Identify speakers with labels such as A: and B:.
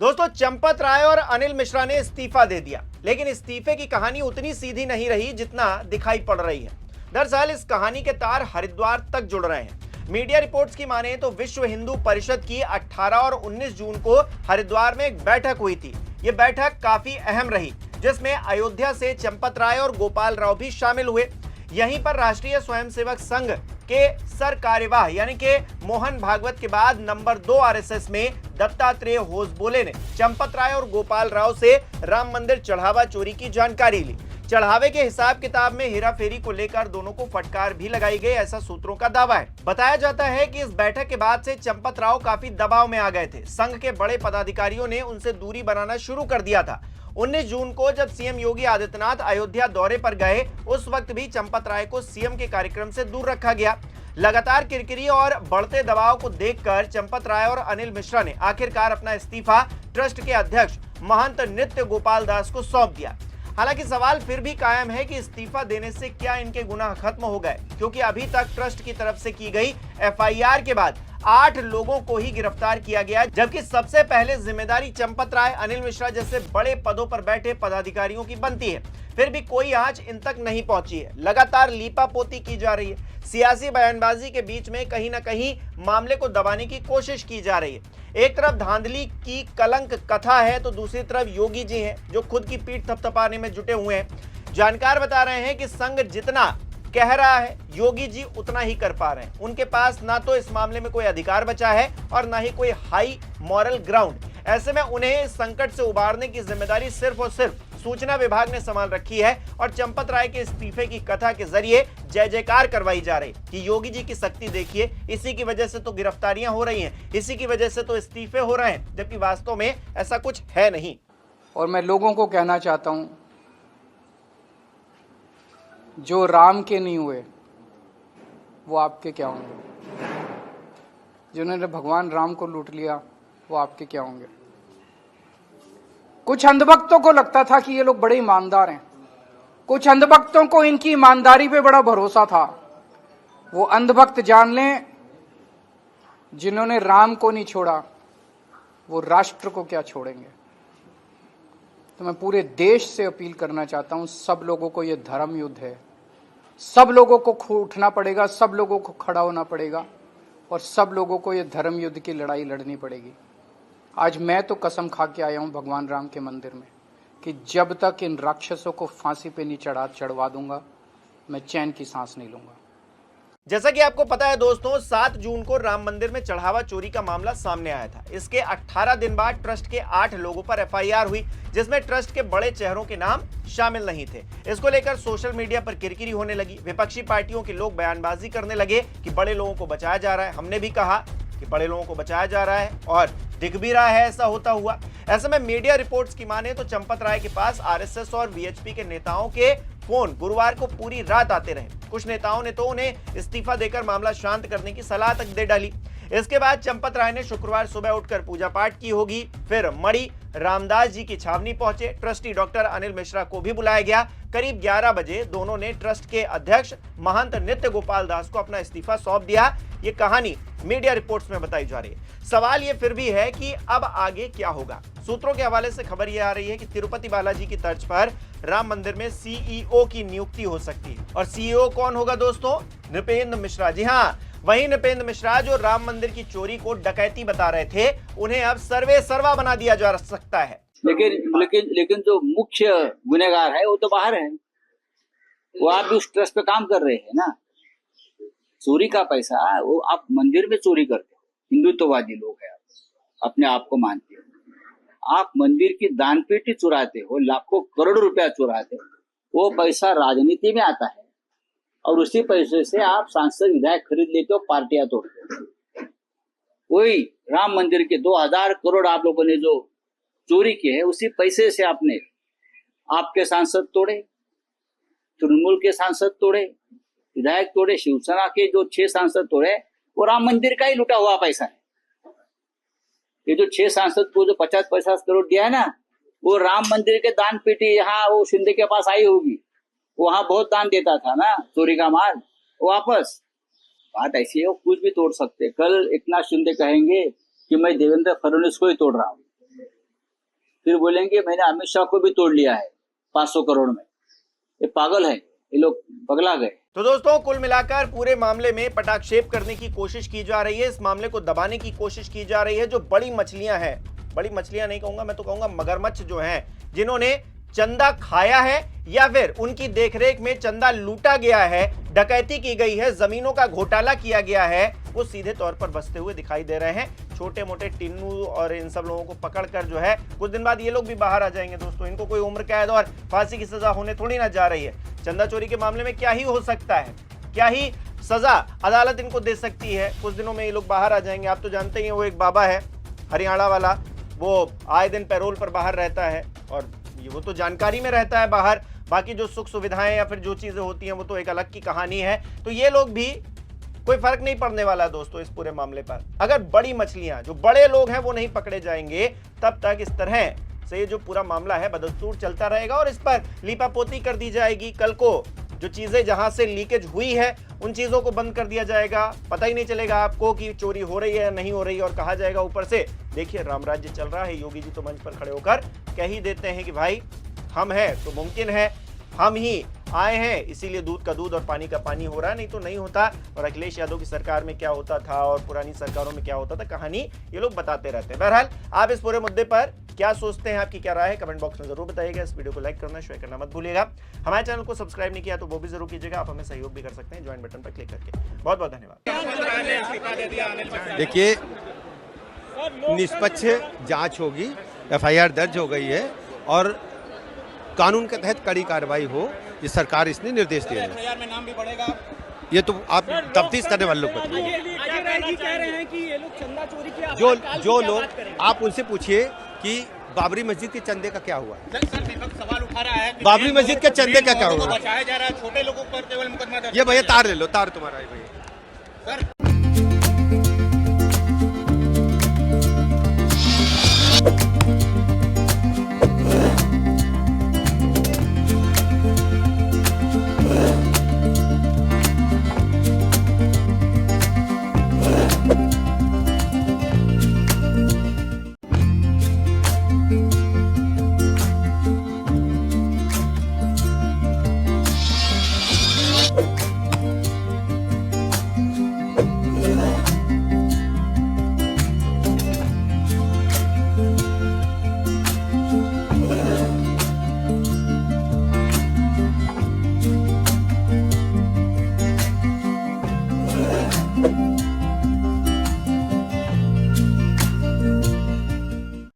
A: दोस्तों, चंपत राय और अनिल मिश्रा ने इस्तीफा दे दिया, लेकिन इस्तीफे की कहानी उतनी सीधी नहीं रही जितना दिखाई पड़ रही है। दरअसल इस कहानी के तार हरिद्वार तक जुड़ रहे हैं। मीडिया रिपोर्ट्स की माने तो विश्व हिंदू परिषद की 18 और 19 जून को हरिद्वार में एक बैठक हुई थी। ये बैठक काफी अहम रही, जिसमें अयोध्या से चंपत राय और गोपाल राव भी शामिल हुए। यहीं पर राष्ट्रीय स्वयंसेवक संघ के सर कार्यवाह यानी कि मोहन भागवत के बाद नंबर 2 आरएसएस में दत्तात्रेय होसबोले ने चंपत राय और गोपाल राव से राम मंदिर चढ़ावा चोरी की जानकारी ली। चढ़ावे के हिसाब किताब में हेराफेरी को लेकर दोनों को फटकार भी लगाई गई, ऐसा सूत्रों का दावा है। बताया जाता है कि इस बैठक के बाद से चंपत राव काफी दबाव में आ गए थे। संघ के बड़े पदाधिकारियों ने उनसे दूरी बनाना शुरू कर दिया था। 19 जून को जब सीएम योगी आदित्यनाथ अयोध्या दौरे पर गए, उस वक्त भी चंपत राय को सीएम के कार्यक्रम से दूर रखा गया। लगातार किरकिरी और बढ़ते दबाव को देखकर चंपत राय और अनिल मिश्रा ने आखिरकार अपना इस्तीफा ट्रस्ट के अध्यक्ष महंत नित्य गोपाल दास को सौंप दिया। हालांकि सवाल फिर भी कायम है कि इस्तीफा देने से क्या इनके गुनाह खत्म हो गए, क्योंकि अभी तक ट्रस्ट की तरफ से की गई एफआईआर के बाद 8 लोगों को ही गिरफ्तार किया गया, जबकि सबसे पहले जिम्मेदारी चंपत राय, अनिल मिश्रा जैसे बड़े पदों पर बैठे पदाधिकारियों की बनती है। फिर भी कोई आंच इन तक नहीं पहुंची है। लगातार लीपापोती की जा रही है। सियासी बयानबाजी के बीच में कहीं ना कहीं मामले को दबाने की कोशिश की जा रही है। एक तरफ धांधली की कलंक कथा है, तो दूसरी तरफ योगी जी हैं जो खुद की पीठ थपथपाने में जुटे हुए हैं। जानकार बता रहे हैं कि संघ जितना कह रहा है, योगी जी उतना ही कर पा रहे हैं। उनके पास ना तो इस मामले में कोई अधिकार बचा है और ना ही कोई हाई मॉरल ग्राउंड। ऐसे में उन्हें इस संकट से उबारने की जिम्मेदारी सिर्फ और सिर्फ सूचना विभाग ने संभाल रखी है और चंपत राय के इस्तीफे की कथा के जरिए जय जयकार करवाई जा रही कि योगी जी की शक्ति देखिए, इसी की वजह से तो गिरफ्तारियां हो रही हैं, इसी की वजह से तो इस्तीफे हो रहे हैं, जबकि वास्तव में ऐसा कुछ है नहीं।
B: और मैं लोगों को कहना चाहता हूं, जो राम के नहीं हुए वो आपके क्या होंगे? जिन्होंने भगवान राम को लूट लिया वो आपके क्या होंगे? कुछ अंधभक्तों को लगता था कि ये लोग बड़े ईमानदार हैं। कुछ अंधभक्तों को इनकी ईमानदारी पे बड़ा भरोसा था। वो अंधभक्त जान लें, जिन्होंने राम को नहीं छोड़ा वो राष्ट्र को क्या छोड़ेंगे। तो मैं पूरे देश से अपील करना चाहता हूं, सब लोगों को ये धर्म युद्ध है। सब लोगों को उठना पड़ेगा, सब लोगों को खड़ा होना पड़ेगा और सब लोगों को ये धर्म युद्ध की लड़ाई लड़नी पड़ेगी। आज मैं तो कसम खा के आया हूं भगवान राम के मंदिर में कि जब तक इन राक्षसों को फांसी पे नहीं चढ़वा दूंगा, मैं चैन की सांस नहीं लूंगा।
A: जैसा कि आपको पता है दोस्तों, 7 जून को राम मंदिर में चढ़ावा चोरी का मामला सामने आया था। इसके 18 दिन बाद ट्रस्ट के 8 लोगों पर एफआईआर हुई, जिसमें ट्रस्ट के बड़े चेहरों के नाम शामिल नहीं थे। इसको लेकर सोशल मीडिया पर किरकिरी होने लगी। विपक्षी पार्टियों के लोग बयानबाजी करने लगे कि बड़े लोगों को बचाया जा रहा है। हमने भी कहा कि बड़े लोगों को बचाया जा रहा है और दिख भी रहा है ऐसा होता हुआ। ऐसे में मीडिया रिपोर्ट्स की माने तो चंपत राय के पास आरएसएस और वीएचपी के नेताओं के फोन गुरुवार को पूरी रात आते रहे। कुछ नेताओं ने तो उन्हें इस्तीफा देकर मामला शांत करने की सलाह तक दे डाली। इसके बाद चंपत राय ने शुक्रवार सुबह उठकर पूजा पाठ की होगी। फिर मणि रामदास जी की छावनी पहुंचे। ट्रस्टी डॉक्टर अनिल मिश्रा को भी बुलाया गया। करीब 11 बजे दोनों ने ट्रस्ट के अध्यक्ष महंत नित्य गोपाल दास को अपना इस्तीफा सौंप दिया। ये कहानी मीडिया रिपोर्ट्स में बताई जा रही है। सवाल ये फिर भी है कि अब आगे क्या होगा। सूत्रों के हवाले से खबर यह आ रही है कि तिरुपति बालाजी की तर्ज पर राम मंदिर में सीईओ की नियुक्ति हो सकती है। और सीईओ कौन होगा दोस्तों? नृपेंद्र मिश्रा। जी हाँ, वही नृपेंद्र मिश्रा जो राम मंदिर की चोरी को डकैती बता रहे थे, उन्हें अब सर्वे सर्वा बना दिया जा सकता है।
C: लेकिन जो मुख्य गुनहगार है वो तो बाहर है। वो आप भी उस ट्रस्ट पे काम कर रहे हैं ना। चोरी का पैसा वो आप मंदिर में चोरी करते हो। हिंदुत्ववादी लोग हैं, अपने आप को मानते हो। आप मंदिर की दान पेटी चुराते हो, लाखों करोड़ों रुपया चुराते हो। वो पैसा राजनीति में आता है और उसी पैसे से आप सांसद विधायक खरीद लेते हो, पार्टियां तोड़ते हो। वही राम मंदिर के 2000 करोड़ आप लोगों ने जो चोरी की है, उसी पैसे से आपने आपके सांसद तोड़े, तृणमूल के सांसद तोड़े, विधायक तोड़े, शिवसेना के जो 6 सांसद तोड़े, वो राम मंदिर का ही लुटा हुआ पैसा है। ये जो 6 सांसद को जो 50-50 करोड़ दिया है ना, वो राम मंदिर के दान पेटी यहाँ वो शिंदे के पास आई होगी। वहां बहुत दान देता था ना चोरी का माल, वापस। बात ऐसी है, वो कुछ भी तोड़ सकते। कल एकनाथ शिंदे कहेंगे कि मैं देवेंद्र फडणवीस को ही तोड़ रहा हूँ। फिर बोलेंगे मैंने अमित शाह को भी तोड़ लिया है 500 करोड़ में। ये पागल है, ये लोग पगला गए।
A: तो दोस्तों, कुल मिलाकर पूरे मामले में पटाक्षेप करने की कोशिश की जा रही है, इस मामले को दबाने की कोशिश की जा रही है। जो बड़ी मछलियां हैं, बड़ी मछलियां नहीं कहूंगा, मैं तो कहूंगा मगरमच्छ जो हैं, जिन्होंने चंदा खाया है या फिर उनकी देखरेख में चंदा लूटा गया है, डकैती की गई है, जमीनों का घोटाला किया गया है, वो सीधे तौर पर बसते हुए दिखाई दे रहे हैं। छोटे मोटे टिन्नू और इन सब लोगों को पकड़कर जो है कुछ दिन बाद ये लोग भी बाहर आ जाएंगे। दोस्तों, इनको कोई उम्र कैद और फांसी की सजा होने थोड़ी ना जा रही है। चंदा चोरी के मामले में क्या ही हो सकता है, क्या ही सजा अदालत इनको दे सकती है। कुछ दिनों में ये लोग बाहर आ जाएंगे। आप तो जानते ही हैं, वो एक बाबा है हरियाणा वाला, वो आए दिन पैरोल पर बाहर रहता है और वो तो जानकारी में रहता है बाहर। बाकी जो सुख सुविधाएं या फिर जो चीजें होती हैं वो तो एक अलग की कहानी है। तो ये लोग भी, कोई फर्क नहीं पड़ने वाला दोस्तों इस पूरे मामले पर। अगर बड़ी मछलियां, जो बड़े लोग हैं, वो नहीं पकड़े जाएंगे, तब तक इस तरह से ये जो पूरा मामला है बदस्तूर चलता रहेगा और इस पर लीपापोती कर दी जाएगी। कल को जो चीजें जहां से लीकेज हुई है उन चीजों को बंद कर दिया जाएगा। पता ही नहीं चलेगा आपको कि चोरी हो रही है या नहीं हो रही है। और कहा जाएगा ऊपर से, देखिए राम राज्य चल रहा है। योगी जी तो मंच पर खड़े होकर कह ही देते हैं कि भाई हम हैं तो मुमकिन है, हम ही आए हैं, इसीलिए दूध का दूध और पानी का पानी हो रहा है, नहीं तो नहीं होता। और अखिलेश यादव की सरकार में क्या होता था और पुरानी सरकारों में क्या होता था, कहानी ये लोग बताते रहते हैं। बहरहाल, आप इस पूरे मुद्दे पर क्या सोचते हैं, आपकी क्या राय है, कमेंट बॉक्स में जरूर बताइएगा। इस वीडियो को लाइक करना, शेयर करना मत भूलिएगा। हमारे चैनल को सब्सक्राइब नहीं किया तो वो भी जरूर कीजिएगा। आप हमें सहयोग भी कर सकते हैं ज्वाइन बटन पर क्लिक करके। बहुत बहुत धन्यवाद।
D: देखिए, निष्पक्ष जांच होगी, एफआईआर दर्ज हो गई है और कानून के तहत कड़ी कार्रवाई हो, ये सरकार इसने निर्देश दिए हैं।
E: एफआईआर में नाम भी बढ़ेगा।
D: ये तो आप तफ्तीश करने वाले लोग बताइए।
E: कह रहे हैं कि ये लोग चंदा चोरी के
D: जो लोग, आप उनसे पूछिए कि बाबरी मस्जिद के चंदे का क्या हुआ।
E: सर, विपक्ष सवाल उठा रहा है कि
D: बाबरी मस्जिद के चंदे का क्या हुआ,
E: बचाया जा रहा है, छोटे लोगों पर केवल मुकदमा दर्ज।
D: ये भैया तार ले लो, तार तुम्हारा है भैया।
E: सर